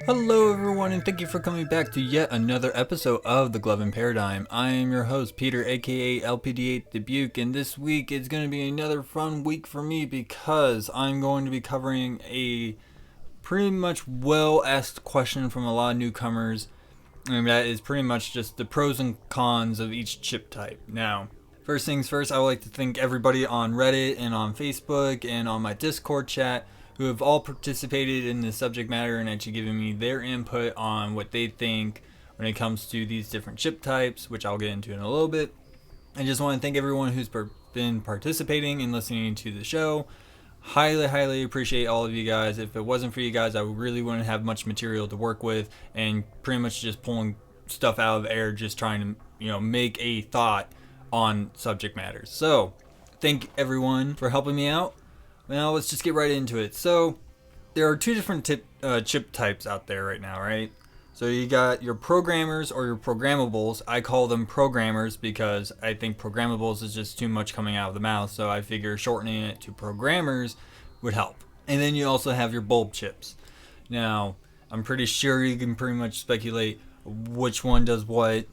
Hello everyone and thank you for coming back to yet another episode of The Glove and Paradigm. I am your host Peter aka LPD8 Dubuque, and this week is going to be another fun week for me because I'm going to be covering a pretty much well asked question from a lot of newcomers, and that is pretty much just the pros and cons of each chip type. Now, first things first, I would like to thank everybody on Reddit and on Facebook and on my Discord chat who have all participated in the subject matter and actually given me their input on what they think when it comes to these different chip types, which I'll get into in a little bit. I just want to thank everyone who's been participating and listening to the show. Highly appreciate all of you guys. If it wasn't for you guys, I really wouldn't have much material to work with, and pretty much just pulling stuff out of the air, just trying to make a thought on subject matters. So thank everyone for helping me out. Now let's just get right into it. So there are two different chip types out there right now, right? So you got your programmers or your programmables. I call them programmers because I think programmables is just too much coming out of the mouth. So I figure shortening it to programmers would help. And then you also have your bulb chips. Now, I'm pretty sure you can pretty much speculate which one does what.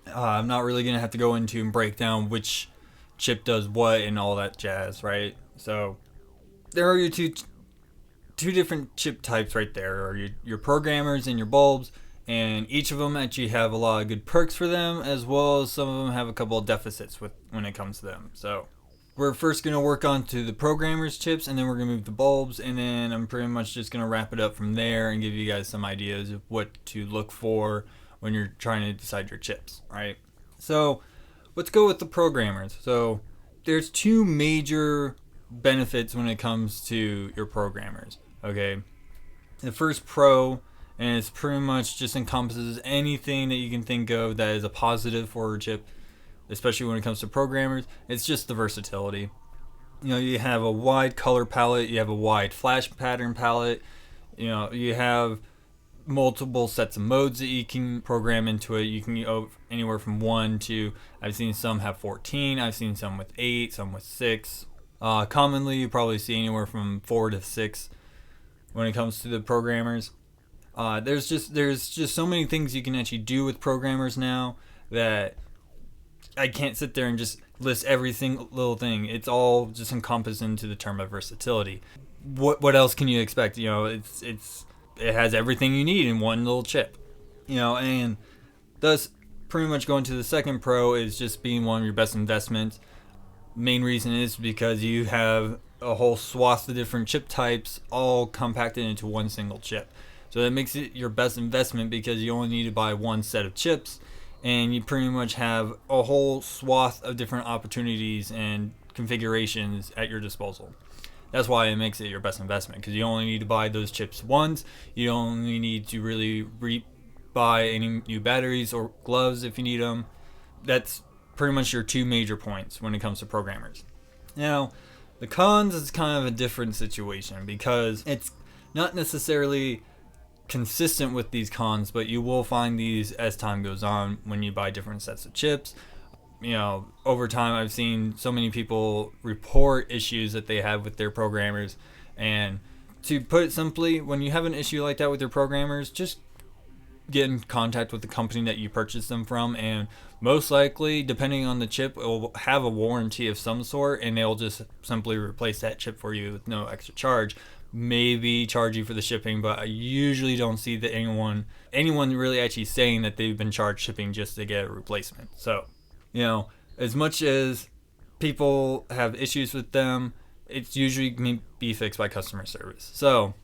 I'm not really going to have to go into and break down which chip does what and all that jazz, right? So there are your two different chip types right there, or your programmers and your bulbs, and each of them actually have a lot of good perks for them, as well as some of them have a couple of deficits when it comes to them. So we're first going to work on to the programmers chips, and then we're going to move the bulbs, and then I'm pretty much just going to wrap it up from there and give you guys some ideas of what to look for when you're trying to decide your chips, right? So let's go with the programmers. So there's two major benefits when it comes to your programmers. Okay, the first pro, and it's pretty much just encompasses anything that you can think of that is a positive for a chip, especially when it comes to programmers. It's just the versatility. You have a wide color palette, you have a wide flash pattern palette, you have multiple sets of modes that you can program into it. You can go anywhere from 1 to, I've seen some have 14, I've seen some with 8, some with 6. Commonly, you probably see anywhere from 4 to 6 when it comes to the programmers. There's just so many things you can actually do with programmers now that I can't sit there and just list every single little thing. It's all just encompassed into the term of versatility. What else can you expect? It has everything you need in one little chip. And thus pretty much going to the second pro is just being one of your best investments. Main reason is because you have a whole swath of different chip types all compacted into one single chip. So that makes it your best investment because you only need to buy one set of chips, and you pretty much have a whole swath of different opportunities and configurations at your disposal. That's why it makes it your best investment, because you only need to buy those chips once. You only need to really buy any new batteries or gloves if you need them. That's pretty much your two major points when it comes to programmers. Now, the cons is kind of a different situation because it's not necessarily consistent with these cons, but you will find these as time goes on when you buy different sets of chips. Over time I've seen so many people report issues that they have with their programmers, and to put it simply, when you have an issue like that with your programmers, just get in contact with the company that you purchased them from, and most likely, depending on the chip, it will have a warranty of some sort, and they'll just simply replace that chip for you with no extra charge. Maybe charge you for the shipping, but I usually don't see that anyone really actually saying that they've been charged shipping just to get a replacement. So as much as people have issues with them, it's usually can be fixed by customer service. So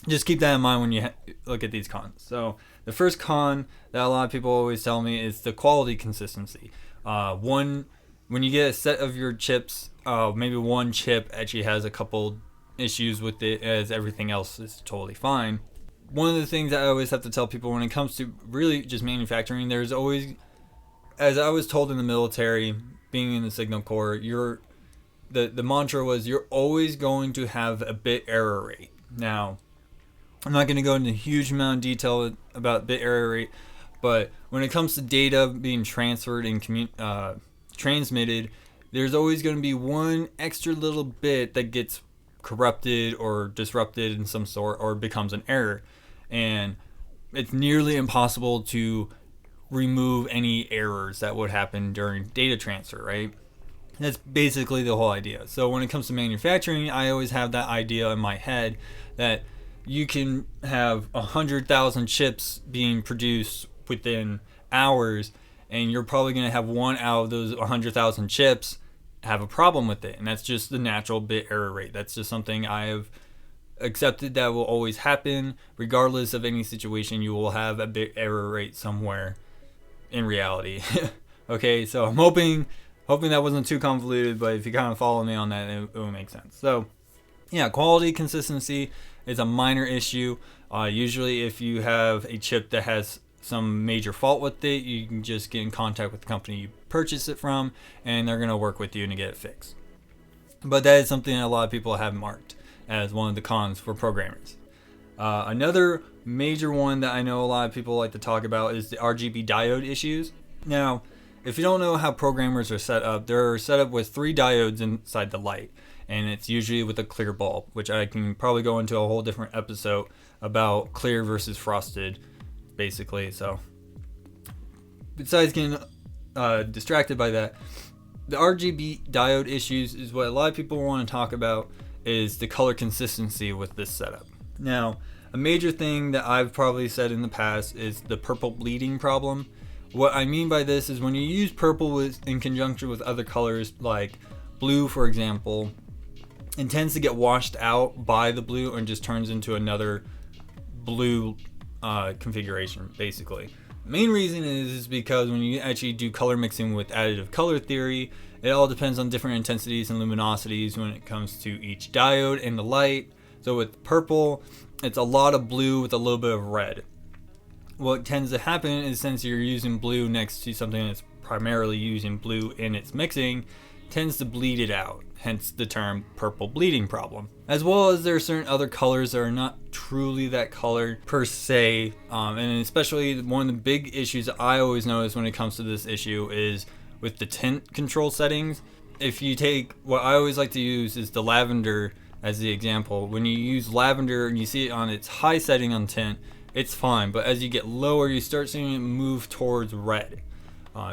just keep that in mind when you look at these cons. So the first con that a lot of people always tell me is the quality consistency. When you get a set of your chips, maybe one chip actually has a couple issues with it, as everything else is totally fine. One of the things that I always have to tell people when it comes to really just manufacturing, there's always, as I was told in the military, being in the Signal Corps, the mantra was you're always going to have a bit error rate. Now, I'm not going to go into a huge amount of detail about bit error rate, but when it comes to data being transferred and transmitted, there's always going to be one extra little bit that gets corrupted or disrupted in some sort or becomes an error. and it's nearly impossible to remove any errors that would happen during data transfer, right? That's basically the whole idea. So when it comes to manufacturing, I always have that idea in my head that you can have 100,000 chips being produced within hours, and you're probably going to have one out of those 100,000 chips have a problem with it. And that's just the natural bit error rate. That's just something I have accepted that will always happen. Regardless of any situation, you will have a bit error rate somewhere in reality. Okay, so I'm hoping that wasn't too convoluted, but if you kind of follow me on that, it will make sense. So yeah, quality consistency is a minor issue. Usually if you have a chip that has some major fault with it, you can just get in contact with the company you purchase it from, and they're going to work with you to get it fixed. But that is something that a lot of people have marked as one of the cons for programmers. Another major one that I know a lot of people like to talk about is the RGB diode issues. Now, if you don't know how programmers are set up, they're set up with 3 diodes inside the light, and it's usually with a clear bulb, which I can probably go into a whole different episode about clear versus frosted, basically. So besides getting distracted by that, the RGB diode issues is what a lot of people want to talk about, is the color consistency with this setup. Now, a major thing that I've probably said in the past is the purple bleeding problem. What I mean by this is when you use purple in conjunction with other colors like blue, for example, it tends to get washed out by the blue and just turns into another blue configuration, basically. The main reason is because when you actually do color mixing with additive color theory, it all depends on different intensities and luminosities when it comes to each diode and the light. So with purple, it's a lot of blue with a little bit of red. What tends to happen is, since you're using blue next to something that's primarily using blue in its mixing, tends to bleed it out, hence the term purple bleeding problem. As well as there are certain other colors that are not truly that color per se, and especially one of the big issues that I always notice when it comes to this issue is with the tint control settings. If you take, what I always like to use is the lavender as the example. When you use lavender and you see it on its high setting on tint, it's fine, but as you get lower, you start seeing it move towards red.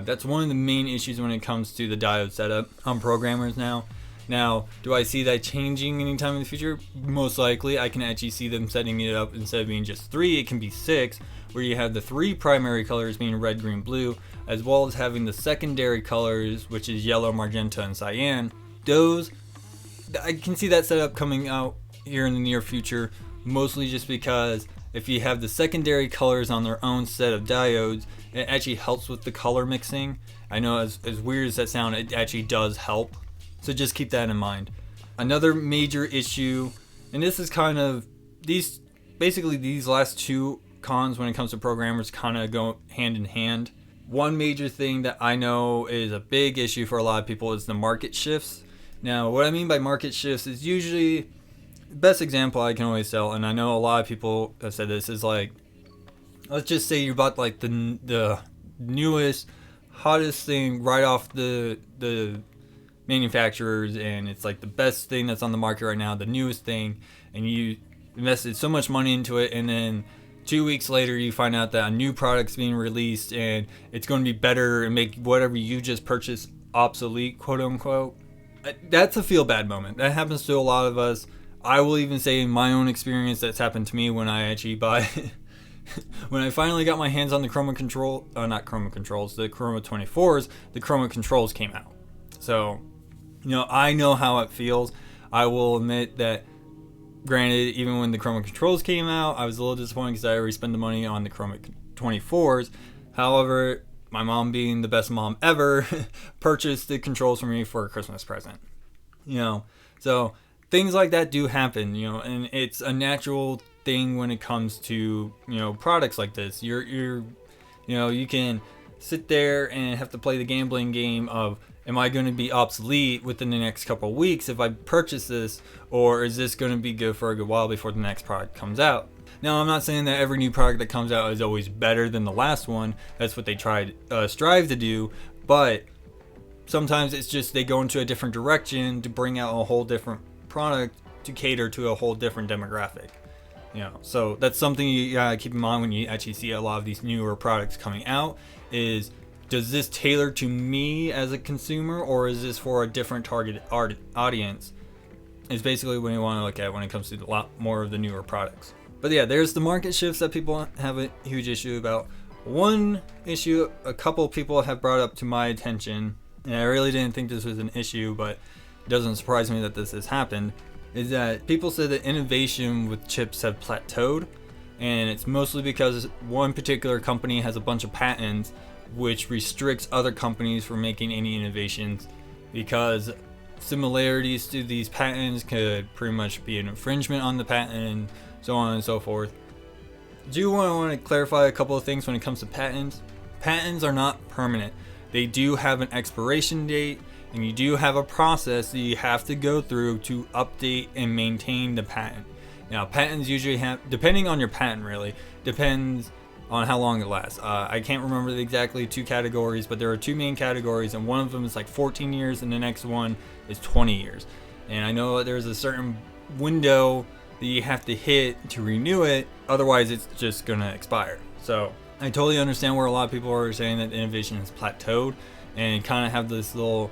That's one of the main issues when it comes to the diode setup on programmers now. Now, do I see that changing anytime in the future? Most likely. I can actually see them setting it up, instead of being just 3, it can be 6, where you have the 3 primary colors being red, green, blue, as well as having the secondary colors, which is yellow, magenta, and cyan. Those, I can see that setup coming out here in the near future, mostly just because if you have the secondary colors on their own set of diodes, it actually helps with the color mixing. I know as weird as that sounds, it actually does help. So just keep that in mind. Another major issue, and this is kind of, these last 2 cons when it comes to programmers kind of go hand in hand. One major thing that I know is a big issue for a lot of people is the market shifts. Now, what I mean by market shifts is usually, the best example I can always tell, and I know a lot of people have said this, is like, let's just say you bought like the newest, hottest thing right off the manufacturers, and it's like the best thing that's on the market right now, the newest thing, and you invested so much money into it, and then 2 weeks later you find out that a new product's being released and it's going to be better and make whatever you just purchased obsolete, quote unquote. That's a feel bad moment. That happens to a lot of us. I will even say in my own experience that's happened to me when I actually buy when I finally got my hands on the Chroma control, not Chroma controls, the Chroma 24s, the Chroma controls came out. So, I know how it feels. I will admit that, granted, even when the Chroma controls came out, I was a little disappointed because I already spent the money on the Chroma 24s. However, my mom, being the best mom ever, purchased the controls for me for a Christmas present. So things like that do happen, and it's a natural thing when it comes to, products like this. You can sit there and have to play the gambling game of, am I going to be obsolete within the next couple of weeks if I purchase this, or is this going to be good for a good while before the next product comes out? Now, I'm not saying that every new product that comes out is always better than the last one. That's what they strive to do, but sometimes it's just they go into a different direction to bring out a whole different product to cater to a whole different demographic. So that's something you gotta keep in mind when you actually see a lot of these newer products coming out is, does this tailor to me as a consumer, or is this for a different target audience? Is basically what you want to look at when it comes to a lot more of the newer products. But yeah, there's the market shifts that people have a huge issue about. One issue a couple people have brought up to my attention, and I really didn't think this was an issue, but it doesn't surprise me that this has happened, is that people say that innovation with chips have plateaued, and it's mostly because one particular company has a bunch of patents which restricts other companies from making any innovations, because similarities to these patents could pretty much be an infringement on the patent, and so on and so forth. Do want to clarify a couple of things when it comes to patents. Patents are not permanent. They do have an expiration date, and you do have a process that you have to go through to update and maintain the patent. Now, patents usually have, depending on your patent really, depends on how long it lasts. I can't remember the exactly two categories, but there are two main categories, and one of them is like 14 years and the next one is 20 years. And I know there's a certain window that you have to hit to renew it, otherwise it's just gonna expire. So I totally understand where a lot of people are saying that innovation has plateaued and kind of have this little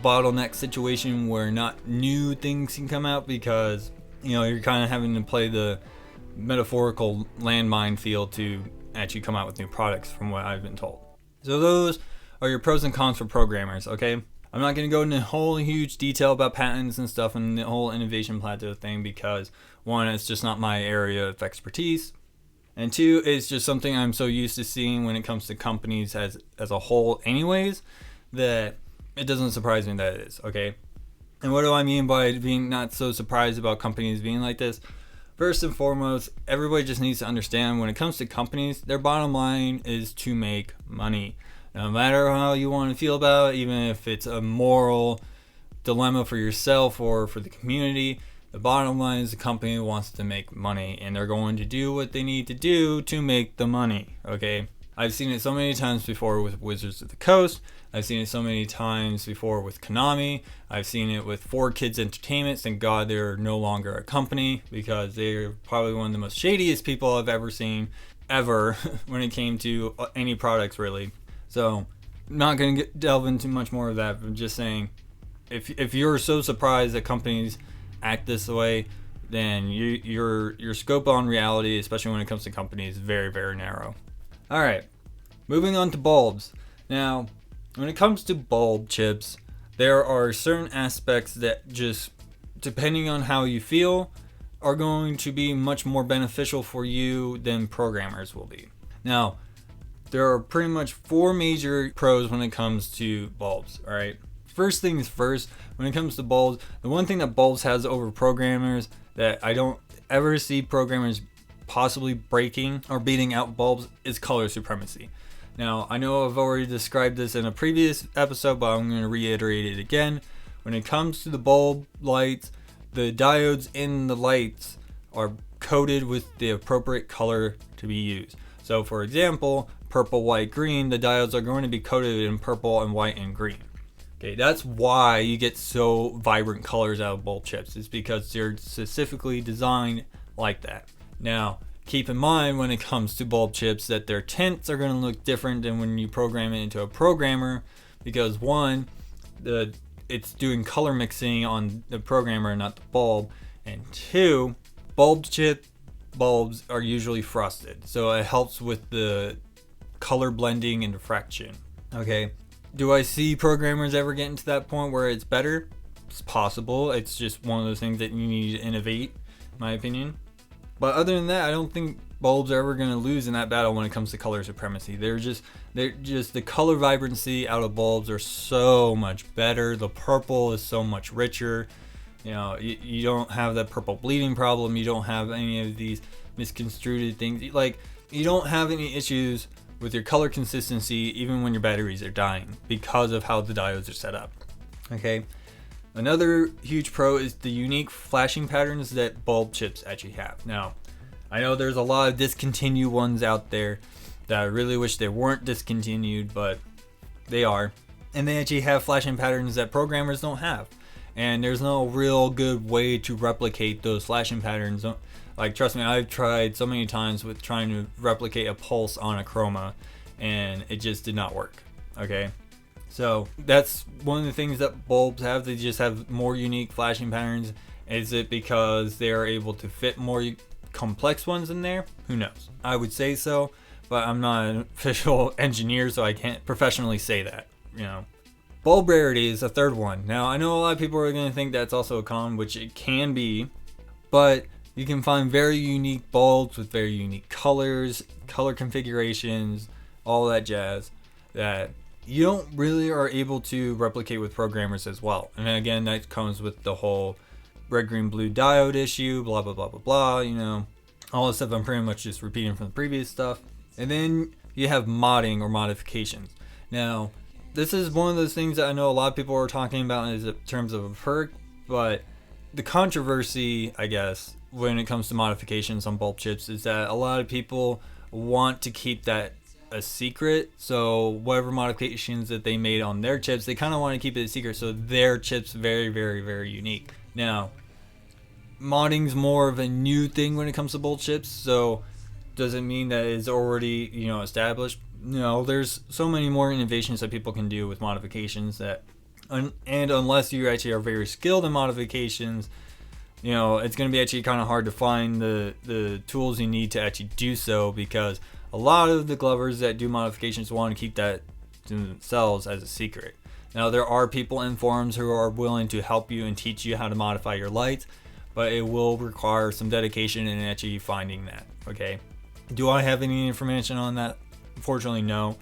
bottleneck situation where not new things can come out, because you're kind of having to play the metaphorical landmine field to actually come out with new products, from what I've been told. So those are your pros and cons for programmers, okay? I'm not going to go into a whole huge detail about patents and stuff and the whole innovation plateau thing, because one, it's just not my area of expertise, and two, it's just something I'm so used to seeing when it comes to companies as a whole anyways, that it doesn't surprise me that it is, okay? And what do I mean by being not so surprised about companies being like this? First and foremost, everybody just needs to understand when it comes to companies, their bottom line is to make money. No matter how you want to feel about it, even if it's a moral dilemma for yourself or for the community, the bottom line is the company wants to make money, and they're going to do what they need to do to make the money, okay? I've seen it so many times before with Wizards of the Coast. I've seen it so many times before with Konami. I've seen it with 4Kids Entertainment. Thank God they're no longer a company, because they're probably one of the most shadiest people I've ever seen, ever, when it came to any products, really. So, I'm not going to delve into much more of that. I'm just saying, if you're so surprised that companies act this way, then your scope on reality, especially when it comes to companies, is very, very narrow. Alright, moving on to bulbs. Now, when it comes to bulb chips, there are certain aspects that just, depending on how you feel, are going to be much more beneficial for you than programmers will be. Now, there are pretty much four major pros when it comes to bulbs, alright? First things first, when it comes to bulbs, the one thing that bulbs has over programmers that I don't ever see programmers possibly breaking or beating out bulbs is color supremacy. Now, I know I've already described this in a previous episode, but I'm going to reiterate it again. When it comes to the bulb lights, the diodes in the lights are coated with the appropriate color to be used. So for example, purple, white, green, the diodes are going to be coated in purple and white and green. Okay, that's why you get so vibrant colors out of bulb chips. It's because they're specifically designed like that. Now, keep in mind when it comes to bulb chips that their tints are going to look different than when you program it into a programmer, because one, it's doing color mixing on the programmer, not the bulb, and two, bulb chip bulbs are usually frosted, so it helps with the color blending and diffraction. Okay, do I see programmers ever getting to that point where it's better? It's possible. It's just one of those things that you need to innovate, in my opinion. But other than that, I don't think bulbs are ever going to lose in that battle when it comes to color supremacy. They're just the color vibrancy out of bulbs are so much better. The purple is so much richer. You don't have that purple bleeding problem. You don't have any of these misconstrued things. Like, you don't have any issues with your color consistency even when your batteries are dying because of how the diodes are set up. Okay. Another huge pro is the unique flashing patterns that bulb chips actually have. Now, I know there's a lot of discontinued ones out there that I really wish they weren't discontinued, but they are. And they actually have flashing patterns that programmers don't have. And there's no real good way to replicate those flashing patterns Like, trust me, I've tried so many times with trying to replicate a pulse on a chroma, and it just did not work. Okay, so that's one of the things that bulbs have. They just have more unique flashing patterns. Is it because they are able to fit more complex ones in there? Who knows? I would say so, but I'm not an official engineer, so I can't professionally say that, you know. Bulb rarity is a third one. Now, I know a lot of people are going to think that's also a con, which it can be, but you can find very unique bulbs with very unique colors, color configurations, all that jazz that you don't really are able to replicate with programmers as well. And again, that comes with the whole red, green, blue diode issue, blah, blah, blah, blah, blah, you know, all the stuff I'm pretty much just repeating from the previous stuff. And then you have modding or modifications. Now, this is one of those things that I know a lot of people are talking about in terms of a perk, but the controversy, I guess, when it comes to modifications on bulb chips is that a lot of people want to keep that a secret. So whatever modifications that they made on their chips, they kind of want to keep it a secret, so their chip's very, very, very unique. Now, modding's more of a new thing when it comes to bulb chips, so does it mean that it's already, you know, established? No, there's so many more innovations that people can do with modifications that, and unless you actually are very skilled in modifications, you know, it's going to be actually kind of hard to find the tools you need to actually do so, because a lot of the glovers that do modifications want to keep that to themselves as a secret. Now, there are people in forums who are willing to help you and teach you how to modify your lights, but it will require some dedication in actually finding that, okay? Do I have any information on that? Unfortunately, no.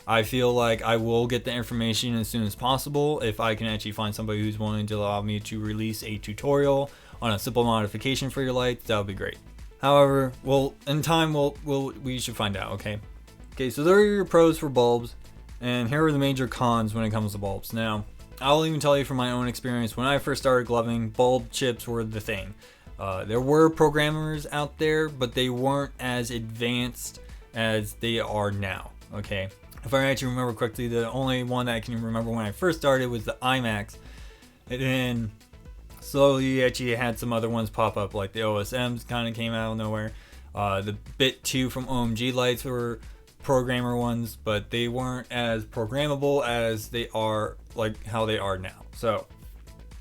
I feel like I will get the information as soon as possible if I can actually find somebody who's willing to allow me to release a tutorial on a simple modification for your lights. That would be great. However, in time we should find out, okay? Okay, so there are your pros for bulbs, and here are the major cons when it comes to bulbs. Now, I'll even tell you from my own experience, when I first started gloving, bulb chips were the thing. There were programmers out there, but they weren't as advanced as they are now, okay? If I actually remember correctly, the only one that I can remember when I first started was the IMAX, and then slowly actually had some other ones pop up, like the OSMs kind of came out of nowhere. The Bit 2 from OMG lights were programmer ones, but they weren't as programmable as they are, like how they are now. So,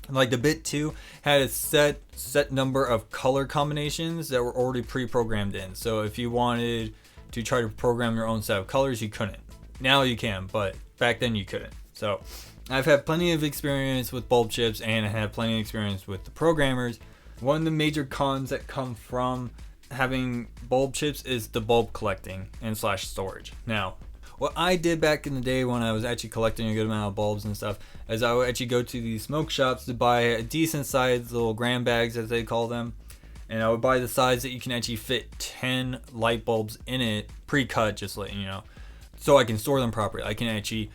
like the Bit 2 had a set number of color combinations that were already pre-programmed in. So if you wanted to try to program your own set of colors, you couldn't. Now you can, but back then you couldn't. So I've had plenty of experience with bulb chips, and I have plenty of experience with the programmers. One of the major cons that come from having bulb chips is the bulb collecting and / storage. Now, what I did back in the day when I was actually collecting a good amount of bulbs and stuff is I would actually go to these smoke shops to buy a decent sized little gram bags, as they call them. And I would buy the size that you can actually fit 10 light bulbs in it, pre-cut, just letting you know, so I can store them properly. I can actually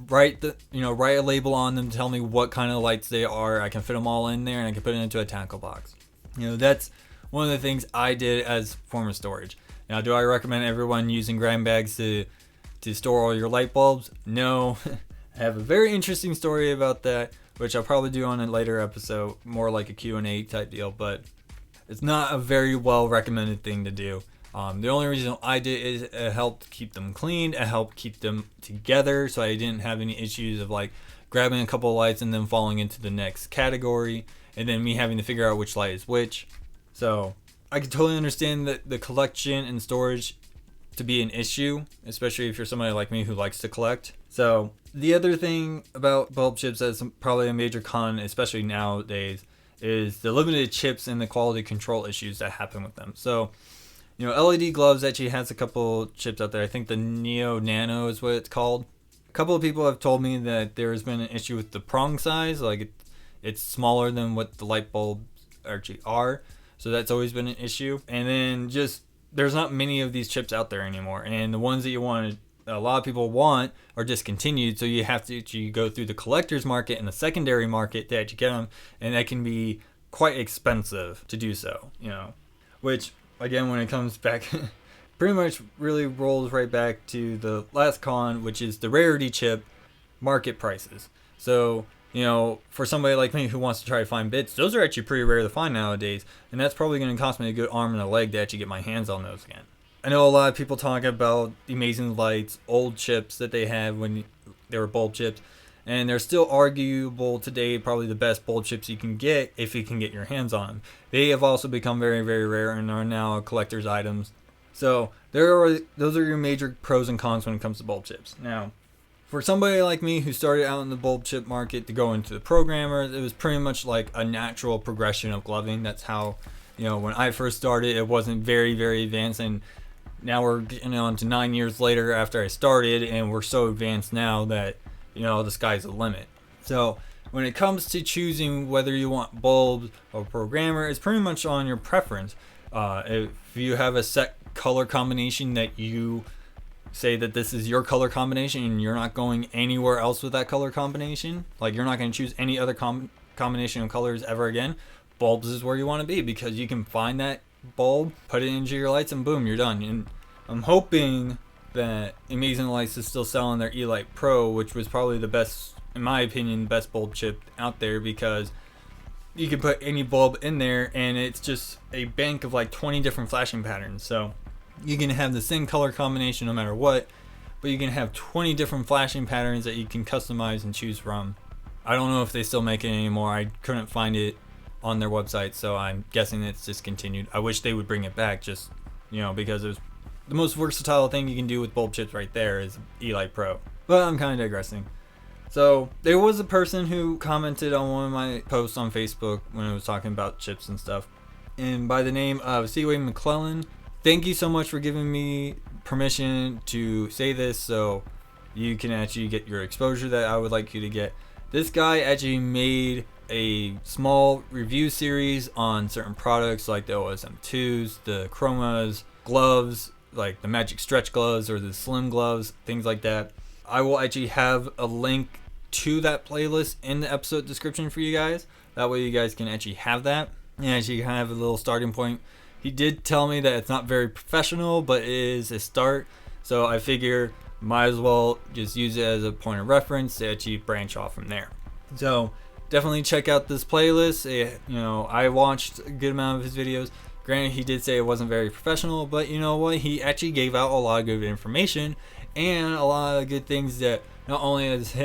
write a label on them to tell me what kind of lights they are. I can fit them all in there, and I can put it into a tackle box. You know, that's one of the things I did as form of storage. Now, do I recommend everyone using gram bags to store all your light bulbs? No. I have a very interesting story about that, which I'll probably do on a later episode, more like a Q&A type deal, but it's not a very well recommended thing to do. The only reason I did is it helped keep them clean, it helped keep them together, so I didn't have any issues of like grabbing a couple of lights and then falling into the next category, and then me having to figure out which light is which. So I can totally understand that the collection and storage to be an issue, especially if you're somebody like me who likes to collect. So the other thing about bulb chips that's probably a major con, especially nowadays, is the limited chips and the quality control issues that happen with them. So, you know, LED Gloves actually has a couple chips out there. I think the Neo Nano is what it's called. A couple of people have told me that there has been an issue with the prong size, like it's smaller than what the light bulbs actually are. So that's always been an issue. And then just there's not many of these chips out there anymore, and the ones that a lot of people want are discontinued, so you have to go through the collector's market and the secondary market to actually get them, and that can be quite expensive to do so, you know, which again, when it comes back pretty much really rolls right back to the last con, which is the rarity chip market prices. So For somebody like me who wants to try to find bits, those are actually pretty rare to find nowadays, and that's probably going to cost me a good arm and a leg to actually get my hands on those again. I know a lot of people talk about the Amazing Light's old chips that they had when they were bulb chips, and they're still arguable today, probably the best bulb chips you can get if you can get your hands on them. They have also become very, very rare and are now collector's items. So those are your major pros and cons when it comes to bulb chips. Now, for somebody like me who started out in the bulb chip market to go into the programmer, it was pretty much like a natural progression of gloving. That's how, when I first started, it wasn't very, very advanced, and now we're getting on to 9 years later after I started, and we're so advanced now that, the sky's the limit. So when it comes to choosing whether you want bulbs or programmer, it's pretty much on your preference. If you have a set color combination that you say that this is your color combination and you're not going anywhere else with that color combination, like you're not going to choose any other combination of colors ever again, bulbs is where you want to be, because you can find that bulb, put it into your lights, and boom, you're done. And I'm hoping that Amazing Lights is still selling their E-Light Pro, which was probably the best, in my opinion, best bulb chip out there, because you can put any bulb in there and it's just a bank of like 20 different flashing patterns. So you can have the same color combination no matter what, but you can have 20 different flashing patterns that you can customize and choose from. I don't know if they still make it anymore. I couldn't find it on their website, so I'm guessing it's discontinued. I wish they would bring it back, just because it was the most versatile thing you can do with bulb chips right there is E-Light Pro. But I'm kind of digressing. So there was a person who commented on one of my posts on Facebook when I was talking about chips and stuff, and by the name of Seaway McClellan. Thank you so much for giving me permission to say this so you can actually get your exposure that I would like you to get. This guy actually made a small review series on certain products like the OSM2s, the Chromas, gloves, like the Magic Stretch gloves or the Slim gloves, things like that. I will actually have a link to that playlist in the episode description for you guys. That way you guys can actually have that and actually kind of have a little starting point. He did tell me that it's not very professional, but it is a start. So I figure might as well just use it as a point of reference to actually branch off from there. So definitely check out this playlist. I watched a good amount of his videos. Granted, he did say it wasn't very professional, but you know what? He actually gave out a lot of good information and a lot of good things that not only is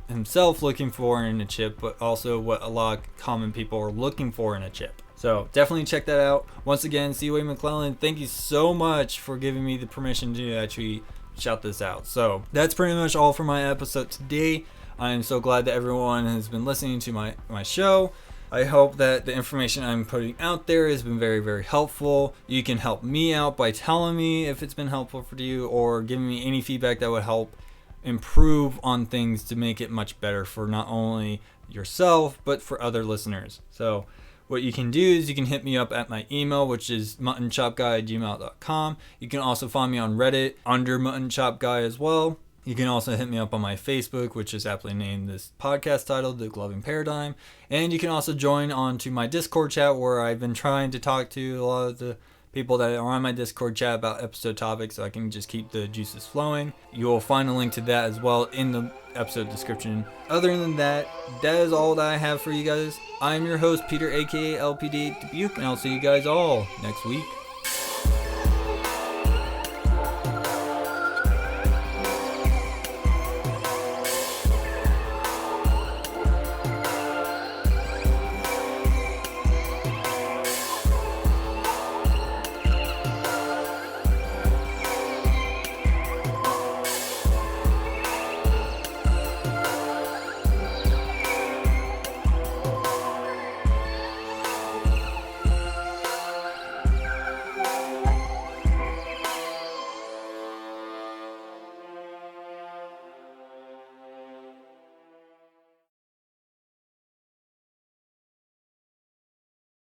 himself looking for in a chip, but also what a lot of common people are looking for in a chip. So definitely check that out. Once again, Seaway McClellan, thank you so much for giving me the permission to actually shout this out. So that's pretty much all for my episode today. I am so glad that everyone has been listening to my show. I hope that the information I'm putting out there has been very, very helpful. You can help me out by telling me if it's been helpful for you or giving me any feedback that would help improve on things to make it much better for not only yourself, but for other listeners. So what you can do is you can hit me up at my email, which is muttonchopguy@gmail.com. You can also find me on Reddit under muttonchopguy as well. You can also hit me up on my Facebook, which is aptly named this podcast title, The Gloving Paradigm. And you can also join on to my Discord chat, where I've been trying to talk to a lot of the people that are on my Discord chat about episode topics, so I can just keep the juices flowing. You will find a link to that as well in the episode description. Other than that, that is all that I have for you guys. I'm your host, Peter, aka LPD Dubuque, and I'll see you guys all next week.